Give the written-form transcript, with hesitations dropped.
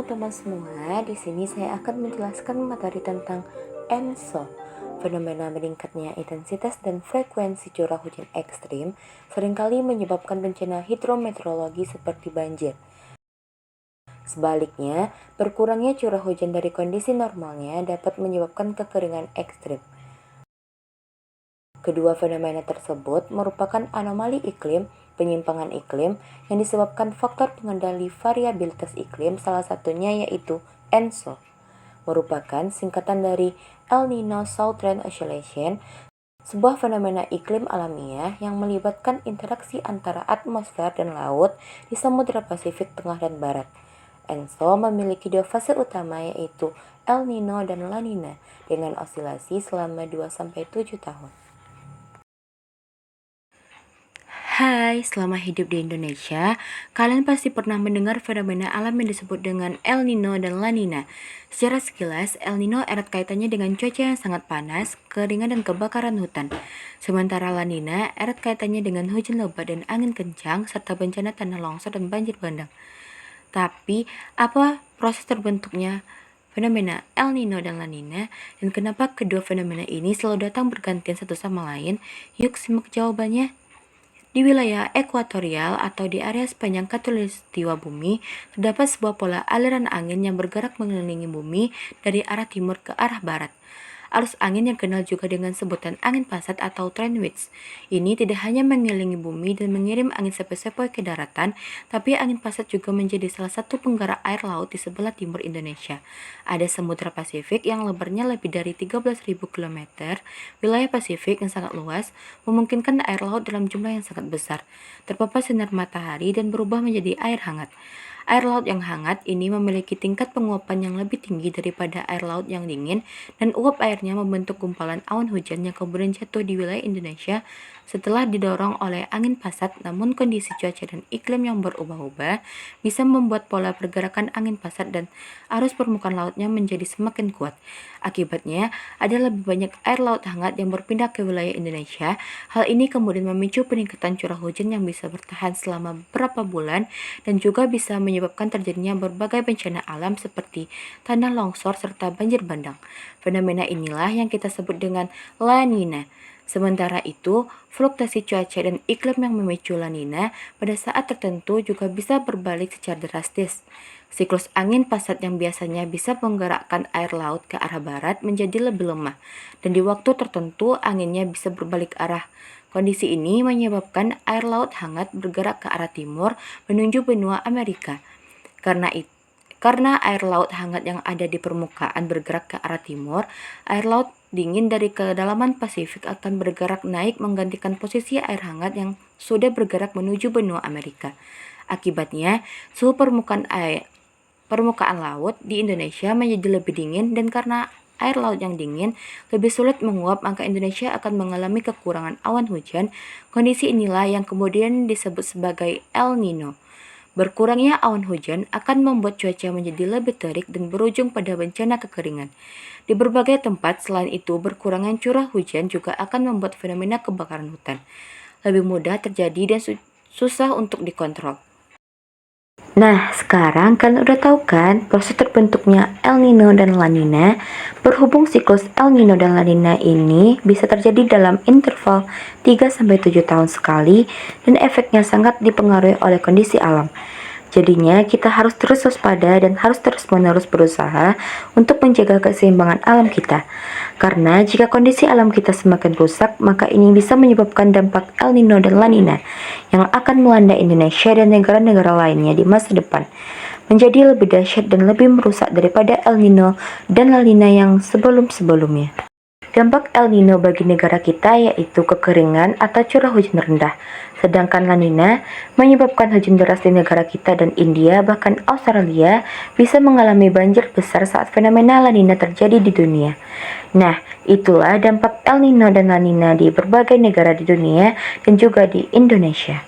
teman-teman semua, di sini saya akan menjelaskan materi tentang ENSO. Fenomena meningkatnya intensitas dan frekuensi curah hujan ekstrim seringkali menyebabkan bencana hidrometeorologi seperti banjir. Sebaliknya, berkurangnya curah hujan dari kondisi normalnya dapat menyebabkan kekeringan ekstrim. Kedua fenomena tersebut merupakan anomali iklim, penyimpangan iklim yang disebabkan faktor pengendali variabilitas iklim, salah satunya yaitu ENSO, merupakan singkatan dari El Niño Southern Oscillation, sebuah fenomena iklim alamiah yang melibatkan interaksi antara atmosfer dan laut di Samudra Pasifik Tengah dan Barat. ENSO memiliki dua fase utama yaitu El Niño dan La Niña dengan osilasi selama 2-7 tahun. Hai, selama hidup di Indonesia, kalian pasti pernah mendengar fenomena alam yang disebut dengan El Niño dan La Niña. Secara sekilas, El Niño erat kaitannya dengan cuaca yang sangat panas, kekeringan dan kebakaran hutan. Sementara La Niña erat kaitannya dengan hujan lebat dan angin kencang, serta bencana tanah longsor dan banjir bandang. Tapi, apa proses terbentuknya fenomena El Niño dan La Niña, dan kenapa kedua fenomena ini selalu datang bergantian satu sama lain? Yuk simak jawabannya. Di wilayah ekuatorial atau di area sepanjang khatulistiwa bumi, terdapat sebuah pola aliran angin yang bergerak mengelilingi bumi dari arah timur ke arah barat. Arus angin yang kenal juga dengan sebutan angin pasat atau trend winds. Ini tidak hanya mengelilingi bumi dan mengirim angin sepoi-sepoi ke daratan, tapi angin pasat juga menjadi salah satu penggerak air laut di sebelah timur Indonesia. Ada Samudra Pasifik yang lebarnya lebih dari 13.000 km. Wilayah Pasifik yang sangat luas memungkinkan air laut dalam jumlah yang sangat besar terpapar sinar matahari dan berubah menjadi air hangat. Air laut yang hangat ini memiliki tingkat penguapan yang lebih tinggi daripada air laut yang dingin, dan uap airnya membentuk gumpalan awan hujan yang kemudian jatuh di wilayah Indonesia setelah didorong oleh angin pasat. Namun kondisi cuaca dan iklim yang berubah-ubah bisa membuat pola pergerakan angin pasat dan arus permukaan lautnya menjadi semakin kuat. Akibatnya, ada lebih banyak air laut hangat yang berpindah ke wilayah Indonesia. Hal ini kemudian memicu peningkatan curah hujan yang bisa bertahan selama beberapa bulan dan juga bisa menyebabkan terjadinya berbagai bencana alam seperti tanah longsor serta banjir bandang. Fenomena inilah yang kita sebut dengan La Niña. Sementara itu, fluktuasi cuaca dan iklim yang memicu La Niña pada saat tertentu juga bisa berbalik secara drastis. Siklus angin pasat yang biasanya bisa menggerakkan air laut ke arah barat menjadi lebih lemah, dan di waktu tertentu anginnya bisa berbalik arah. Kondisi ini menyebabkan air laut hangat bergerak ke arah timur menuju benua Amerika. Karena air laut hangat yang ada di permukaan bergerak ke arah timur, air laut dingin dari kedalaman Pasifik akan bergerak naik menggantikan posisi air hangat yang sudah bergerak menuju benua Amerika. Akibatnya, suhu permukaan laut di Indonesia menjadi lebih dingin, dan karena air laut yang dingin lebih sulit menguap, maka Indonesia akan mengalami kekurangan awan hujan. Kondisi inilah yang kemudian disebut sebagai El Niño. Berkurangnya awan hujan akan membuat cuaca menjadi lebih terik dan berujung pada bencana kekeringan. Di berbagai tempat selain itu, berkurangnya curah hujan juga akan membuat fenomena kebakaran hutan lebih mudah terjadi dan susah untuk dikontrol. Nah, sekarang kalian udah tahu kan proses terbentuknya El Niño dan La Niña. Berhubung siklus El Niño dan La Niña ini bisa terjadi dalam interval 3-7 tahun sekali, dan efeknya sangat dipengaruhi oleh kondisi alam. Jadinya kita harus terus waspada dan harus terus-menerus berusaha untuk menjaga keseimbangan alam kita. Karena jika kondisi alam kita semakin rusak, maka ini bisa menyebabkan dampak El Niño dan La Niña yang akan melanda Indonesia dan negara-negara lainnya di masa depan menjadi lebih dahsyat dan lebih merusak daripada El Niño dan La Niña yang sebelum-sebelumnya. Dampak El Niño bagi negara kita yaitu kekeringan atau curah hujan rendah, sedangkan La Niña menyebabkan hujan deras di negara kita dan India, bahkan Australia bisa mengalami banjir besar saat fenomena La Niña terjadi di dunia. Nah, itulah dampak El Niño dan La Niña di berbagai negara di dunia dan juga di Indonesia.